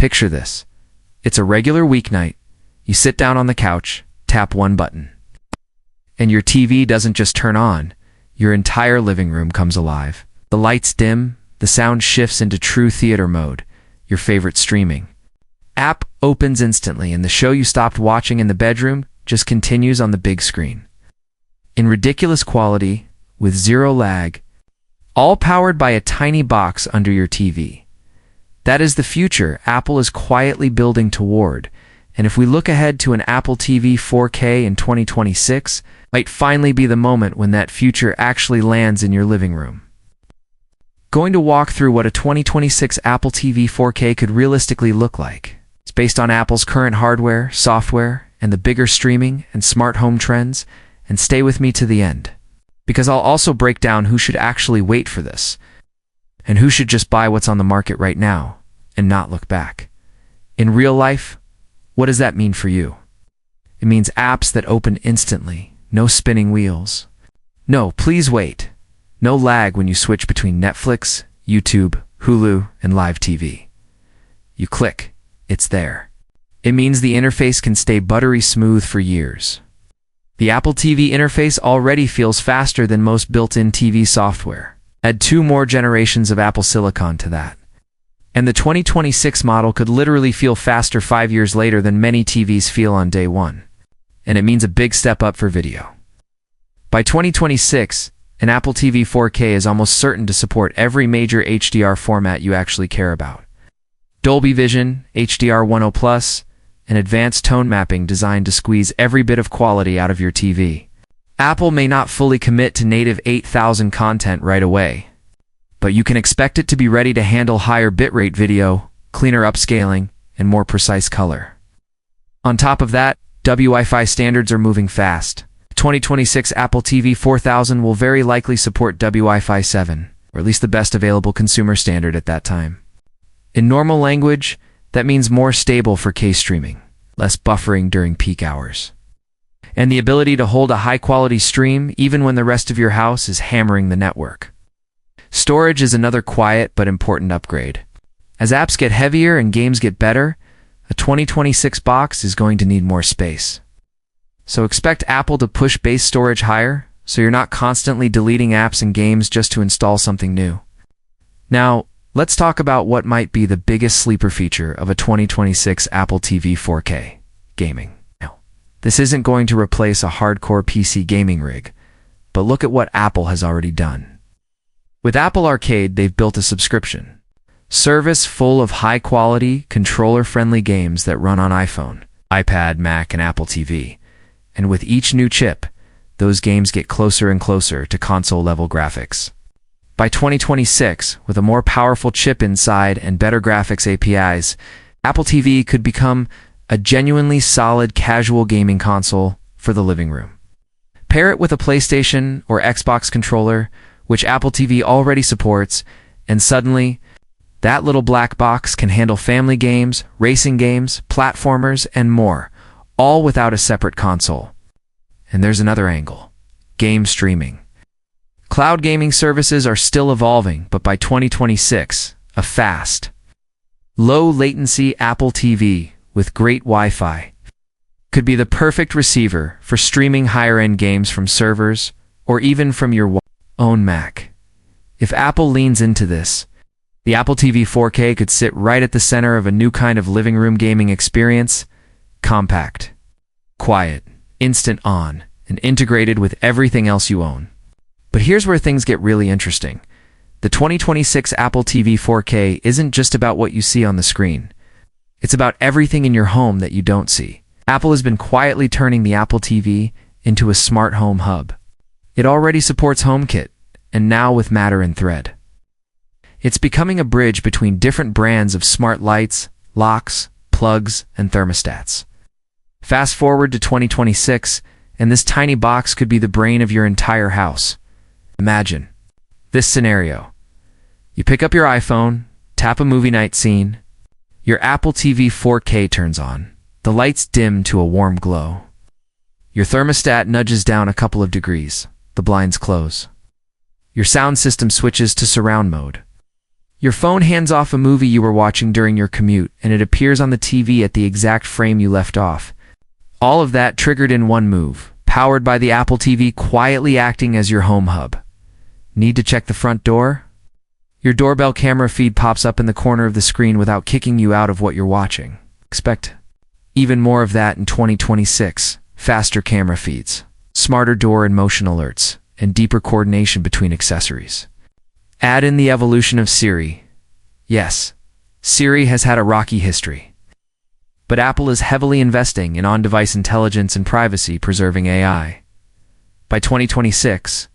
Picture this. It's a regular weeknight. You sit down on the couch, tap one button, and your TV doesn't just turn on. Your entire living room comes alive. The lights dim, the sound shifts into true theater mode, your favorite streaming app opens instantly, and the show you stopped watching in the bedroom just continues on the big screen. In ridiculous quality, with zero lag, all powered by a tiny box under your TV. That is the future Apple is quietly building toward, and if we look ahead to an Apple TV 4K in 2026, might finally be the moment when that future actually lands in your living room. Going to walk through what a 2026 Apple TV 4K could realistically look like. It's based on Apple's current hardware, software, and the bigger streaming and smart home trends, and stay with me to the end, because I'll also break down who should actually wait for this, and who should just buy what's on the market right now and not look back. In real life, what does that mean for you? It means apps that open instantly, no spinning wheels. No, please wait. No lag when you switch between Netflix, YouTube, Hulu, and live TV. You click, it's there. It means the interface can stay buttery smooth for years. The Apple TV interface already feels faster than most built-in TV software. Add 2 more generations of Apple Silicon to that, and the 2026 model could literally feel faster 5 years later than many TVs feel on day one. And it means a big step up for video. By 2026, an Apple TV 4K is almost certain to support every major HDR format you actually care about. Dolby Vision, HDR 10+, and advanced tone mapping designed to squeeze every bit of quality out of your TV. Apple may not fully commit to native 8000 content right away, but you can expect it to be ready to handle higher bitrate video, cleaner upscaling, and more precise color. On top of that, Wi-Fi standards are moving fast. 2026 Apple TV 4000 will very likely support Wi-Fi 7, or at least the best available consumer standard at that time. In normal language, that means more stable 4K streaming, less buffering during peak hours, and the ability to hold a high-quality stream even when the rest of your house is hammering the network. Storage is another quiet but important upgrade. As apps get heavier and games get better, a 2026 box is going to need more space. So expect Apple to push base storage higher, so you're not constantly deleting apps and games just to install something new. Now, let's talk about what might be the biggest sleeper feature of a 2026 Apple TV 4K: gaming. Now, this isn't going to replace a hardcore PC gaming rig, but look at what Apple has already done. With Apple Arcade, they've built a subscription service full of high-quality, controller-friendly games that run on iPhone, iPad, Mac, and Apple TV. And with each new chip, those games get closer and closer to console-level graphics. By 2026, with a more powerful chip inside and better graphics APIs, Apple TV could become a genuinely solid casual gaming console for the living room. Pair it with a PlayStation or Xbox controller, which Apple TV already supports, and suddenly, that little black box can handle family games, racing games, platformers, and more, all without a separate console. And there's another angle: game streaming. Cloud gaming services are still evolving, but by 2026, a fast, low-latency Apple TV with great Wi-Fi could be the perfect receiver for streaming higher-end games from servers or even from your own Mac. If Apple leans into this, the Apple TV 4K could sit right at the center of a new kind of living room gaming experience: compact, quiet, instant on, and integrated with everything else you own. But here's where things get really interesting. The 2026 Apple TV 4K isn't just about what you see on the screen. It's about everything in your home that you don't see. Apple has been quietly turning the Apple TV into a smart home hub. It already supports HomeKit, and now with Matter and Thread. It's becoming a bridge between different brands of smart lights, locks, plugs, and thermostats. Fast forward to 2026, and this tiny box could be the brain of your entire house. Imagine this scenario. You pick up your iPhone, tap a movie night scene, your Apple TV 4K turns on, the lights dim to a warm glow. Your thermostat nudges down a couple of degrees, the blinds close. Your sound system switches to surround mode. Your phone hands off a movie you were watching during your commute, and it appears on the TV at the exact frame you left off. All of that triggered in one move, powered by the Apple TV quietly acting as your home hub. Need to check the front door? Your doorbell camera feed pops up in the corner of the screen without kicking you out of what you're watching. Expect even more of that in 2026. Faster camera feeds, smarter door and motion alerts, and deeper coordination between accessories. Add in the evolution of Siri. Yes, Siri has had a rocky history. But Apple is heavily investing in on-device intelligence and privacy-preserving AI. By 2026,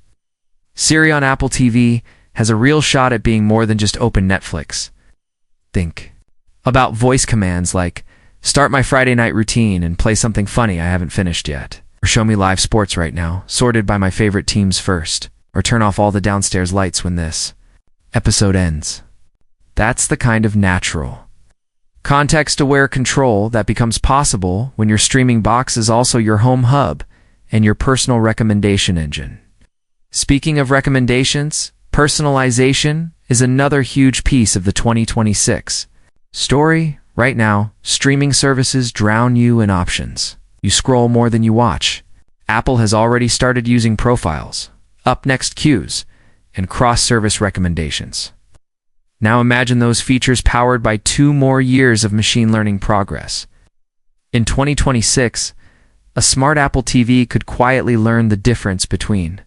Siri on Apple TV has a real shot at being more than just open Netflix. Think about voice commands like, start my Friday night routine and play something funny I haven't finished yet. Or show me live sports right now, sorted by my favorite teams first. Or turn off all the downstairs lights when this episode ends. That's the kind of natural, context-aware control that becomes possible when your streaming box is also your home hub and your personal recommendation engine. Speaking of recommendations, personalization is another huge piece of the 2026 story. Right now, streaming services drown you in options. You scroll more than you watch. Apple has already started using profiles, up-next queues, and cross-service recommendations. Now imagine those features powered by 2 more years of machine learning progress. In 2026, a smart Apple TV could quietly learn the difference between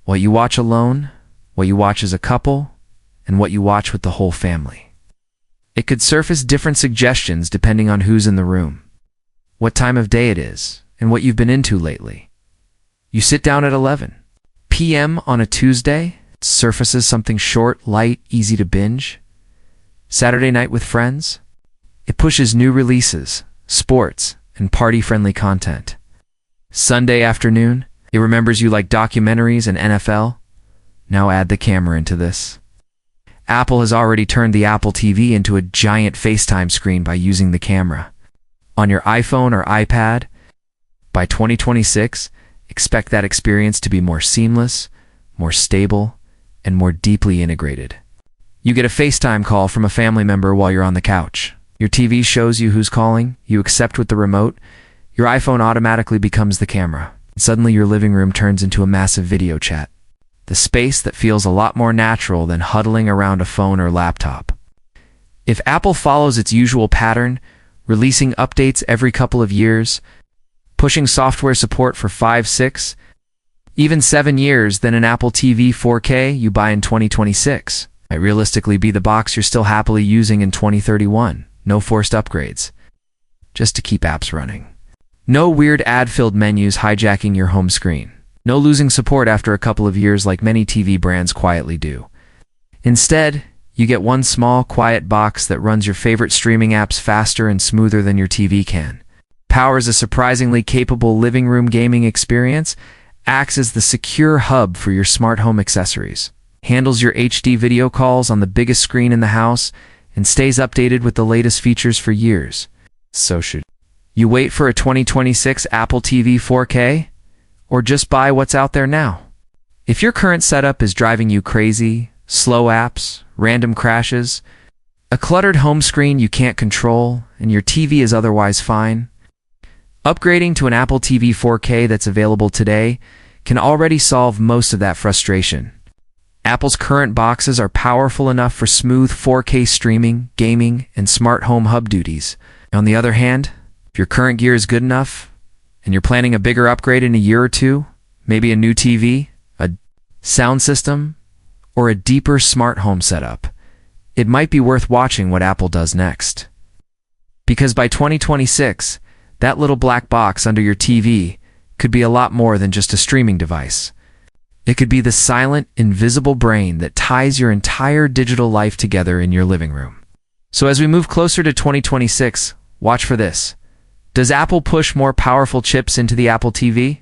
what you watch alone, what you watch as a couple, and what you watch with the whole family. It could surface different suggestions depending on who's in the room, what time of day it is, and what you've been into lately. You sit down at 11 p.m. on a Tuesday, it surfaces something short, light, easy to binge. Saturday night with friends, it pushes new releases, sports, and party-friendly content. Sunday afternoon, it remembers you like documentaries and NFL. Now add the camera into this. Apple has already turned the Apple TV into a giant FaceTime screen by using the camera. On your iPhone or iPad, by 2026, expect that experience to be more seamless, more stable, and more deeply integrated. You get a FaceTime call from a family member while you're on the couch. Your TV shows you who's calling, you accept with the remote, your iPhone automatically becomes the camera. Suddenly your living room turns into a massive video chat. The space that feels a lot more natural than huddling around a phone or laptop. If Apple follows its usual pattern, releasing updates every couple of years, pushing software support for 5, 6, even 7 years, then an Apple TV 4K you buy in 2026 might realistically be the box you're still happily using in 2031. No forced upgrades, just to keep apps running. No weird ad-filled menus hijacking your home screen. No losing support after a couple of years like many TV brands quietly do. Instead, you get one small, quiet box that runs your favorite streaming apps faster and smoother than your TV can, powers a surprisingly capable living room gaming experience, acts as the secure hub for your smart home accessories, handles your HD video calls on the biggest screen in the house, and stays updated with the latest features for years. So should you wait for a 2026 Apple TV 4K? Or just buy what's out there now? If your current setup is driving you crazy, slow apps, random crashes, a cluttered home screen you can't control, and your TV is otherwise fine, upgrading to an Apple TV 4K that's available today can already solve most of that frustration. Apple's current boxes are powerful enough for smooth 4K streaming, gaming, and smart home hub duties. On the other hand, if your current gear is good enough, and you're planning a bigger upgrade in a year or two, maybe a new TV, a sound system, or a deeper smart home setup, it might be worth watching what Apple does next. Because by 2026, that little black box under your TV could be a lot more than just a streaming device. It could be the silent, invisible brain that ties your entire digital life together in your living room. So as we move closer to 2026, watch for this. Does Apple push more powerful chips into the Apple TV?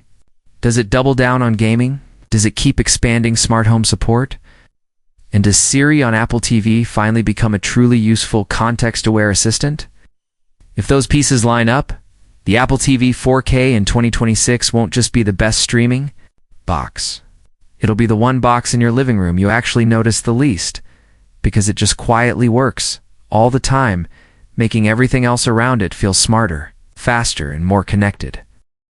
Does it double down on gaming? Does it keep expanding smart home support? And does Siri on Apple TV finally become a truly useful context-aware assistant? If those pieces line up, the Apple TV 4K in 2026 won't just be the best streaming box. It'll be the one box in your living room you actually notice the least, because it just quietly works, all the time, making everything else around it feel smarter, faster, and more connected.